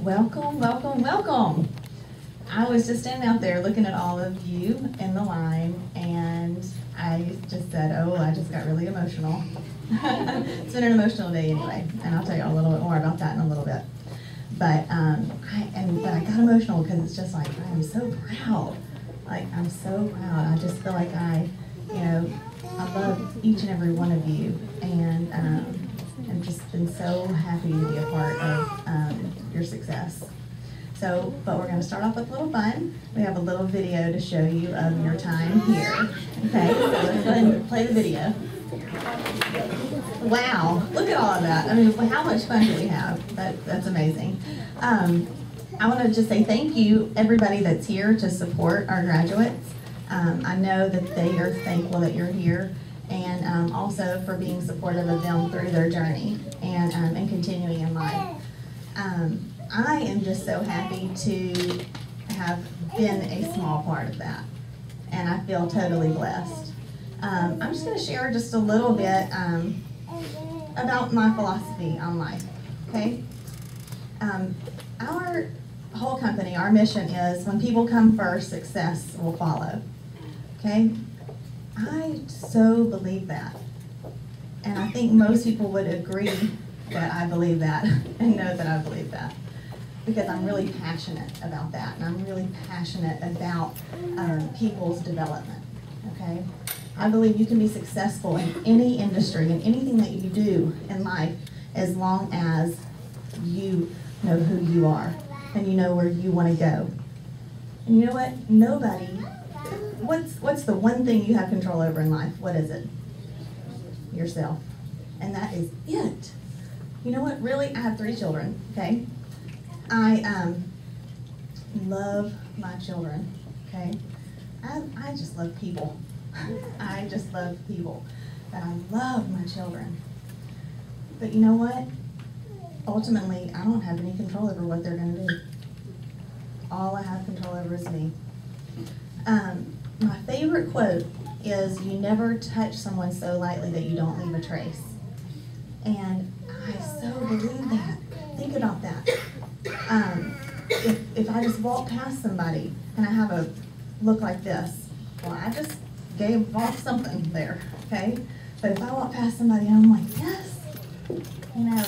Welcome, welcome, welcome. I was just standing out there looking at all of you in the line, and I just said, oh, I just got really emotional. It's been an emotional day anyway, and I'll tell you a little bit more about that in a little bit. But I got emotional because it's just like, I am so proud. Like, I'm so proud. I just feel like I love each and every one of you, and I've just been so happy to be a part of your success. So, but we're going to start off with a little fun. We have a little video to show you of your time here. Okay, so let's go ahead and play the video. Wow, look at all of that. I mean, how much fun do we have? That's amazing. I want to just say thank you, everybody that's here to support our graduates. I know that they are thankful that you're here, and also for being supportive of them through their journey and continuing in life. I am just so happy to have been a small part of that, and I feel totally blessed. I'm just going to share just a little bit about my philosophy on life, okay? Our whole company, our mission is when people come first, success will follow, okay? I so believe that, and I think most people would agree that I believe that and know that I believe that, because I'm really passionate about that, and I'm really passionate about people's development, okay? I believe you can be successful in any industry and anything that you do in life as long as you know who you are and you know where you want to go. And you know what? What's the one thing you have control over in life? What is it? Yourself. And that is it. You know what? Really, I have 3 children, okay? I love my children, okay? I just love people. I just love people. But I love my children. But you know what? Ultimately, I don't have any control over what they're going to do. All I have control over is me. My favorite quote is, you never touch someone so lightly that you don't leave a trace. And I so believe that. Think about that. If I just walk past somebody and I have a look like this, well, I just gave off something there, okay? But if I walk past somebody and I'm like, yes,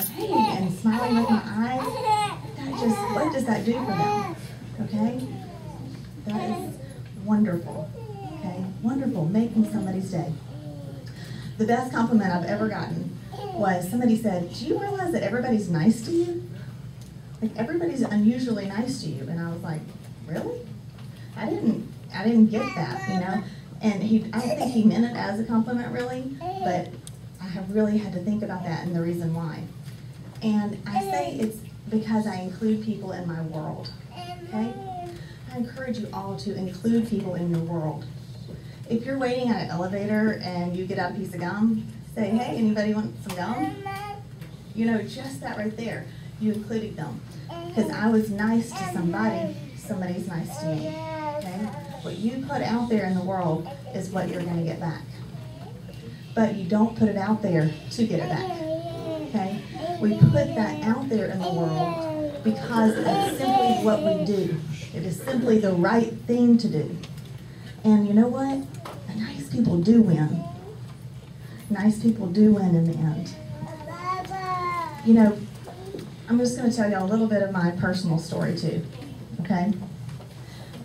hey, and smiling with my eyes, what does that do for them, okay? That is wonderful, okay? Wonderful, making somebody's day. The best compliment I've ever gotten was somebody said, do you realize that everybody's nice to you? Like, everybody's unusually nice to you. And I was like, really? I didn't get that, you know? And I don't think he meant it as a compliment, really, but I have really had to think about that and the reason why. And I say it's because I include people in my world, okay? I encourage you all to include people in your world. If you're waiting at an elevator and you get out a piece of gum, say, hey, anybody want some gum? You know, just that right there, you included them. Because I was nice to somebody, somebody's nice to me, okay? What you put out there in the world is what you're going to get back. But you don't put it out there to get it back, okay? We put that out there in the world because it's simply what we do. It is simply the right thing to do. And you know what? The nice people do win. Nice people do win in the end. You know, I'm just going to tell you a little bit of my personal story too, okay?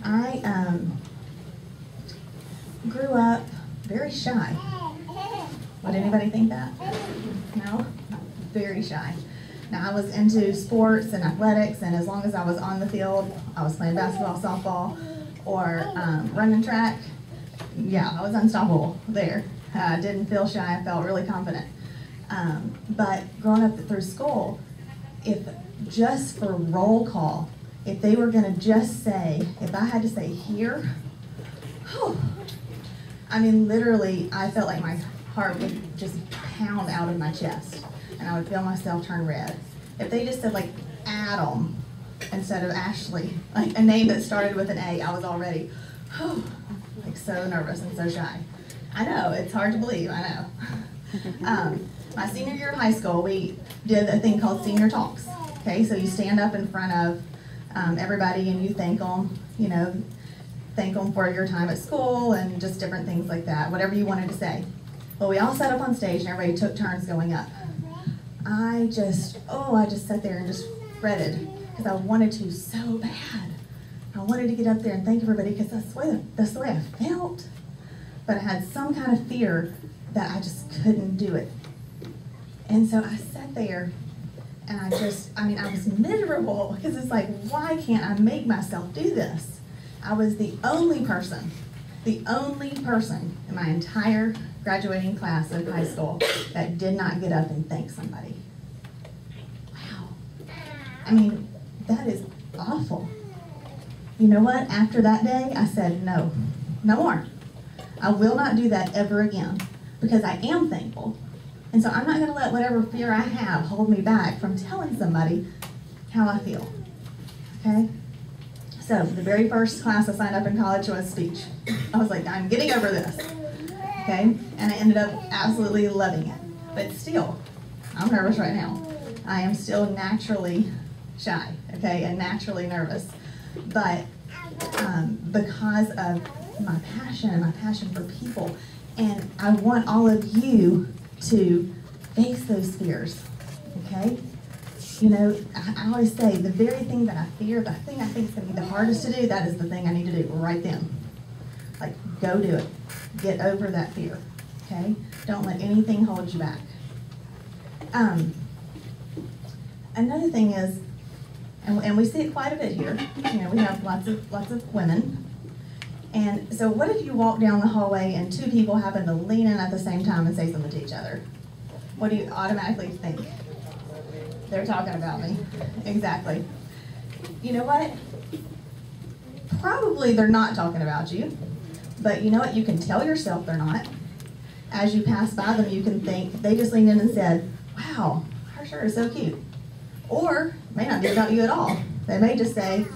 I grew up very shy. Would anybody think that? No? Very shy. Now, I was into sports and athletics, and as long as I was on the field, I was playing basketball, softball, or running track. Yeah, I was unstoppable there. I didn't feel shy. I felt really confident. But growing up through school, if just for roll call, if they were going to just say, if I had to say here, whew, I mean, literally, I felt like my heart would just pound out of my chest, and I would feel myself turn red. If they just said, like, Adam instead of Ashley, like a name that started with an A, I was already, whew, like, so nervous and so shy. I know, it's hard to believe, I know. My senior year of high school, we did a thing called Senior Talks. Okay, so you stand up in front of everybody and you thank them, you know, thank them for your time at school and just different things like that, whatever you wanted to say. Well, we all sat up on stage and everybody took turns going up. I just sat there and just fretted because I wanted to so bad. I wanted to get up there and thank everybody because that's the way I felt. But I had some kind of fear that I just couldn't do it. And so I sat there and I was miserable because it's like, why can't I make myself do this? I was the only person in my entire graduating class of high school that did not get up and thank somebody. Wow. I mean, that is awful. You know what? After that day, I said, no more. I will not do that ever again because I am thankful. And so I'm not going to let whatever fear I have hold me back from telling somebody how I feel. Okay? So the very first class I signed up in college was speech. I was like, I'm getting over this. Okay? And I ended up absolutely loving it. But still, I'm nervous right now. I am still naturally shy, okay, and naturally nervous. But because of my passion for people, and I want all of you to face those fears, okay? You know, I always say the very thing that I fear, the thing I think is going to be the hardest to do, that is the thing I need to do right then. Like, go do it. Get over that fear, okay? Don't let anything hold you back. Another thing is, and we see it quite a bit here, you know, we have lots of women. And so what if you walk down the hallway and two people happen to lean in at the same time and say something to each other? What do you automatically think? They're talking about me. Exactly. You know what? Probably they're not talking about you, but you know what? You can tell yourself they're not. As you pass by them, you can think, they just leaned in and said, wow, her shirt is so cute. Or it may not be about you at all. They may just say,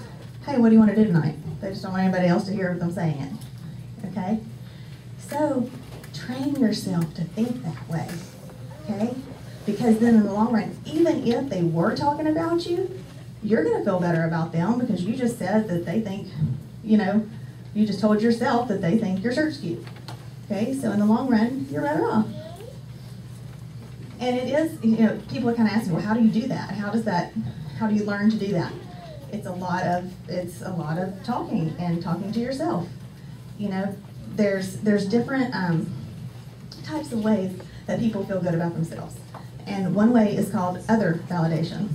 hey, what do you want to do tonight? They just don't want anybody else to hear them saying it. Okay? So train yourself to think that way. Okay? Because then in the long run, even if they were talking about you, you're going to feel better about them because you just said that they think, you know, you just told yourself that they think your shirt's cute. Okay? So in the long run, you're better off. And it is, you know, people are kind of asking, well, how do you do that? How do you learn to do that? It's a lot of talking and talking to yourself. You know, there's different types of ways that people feel good about themselves. And one way is called other validation.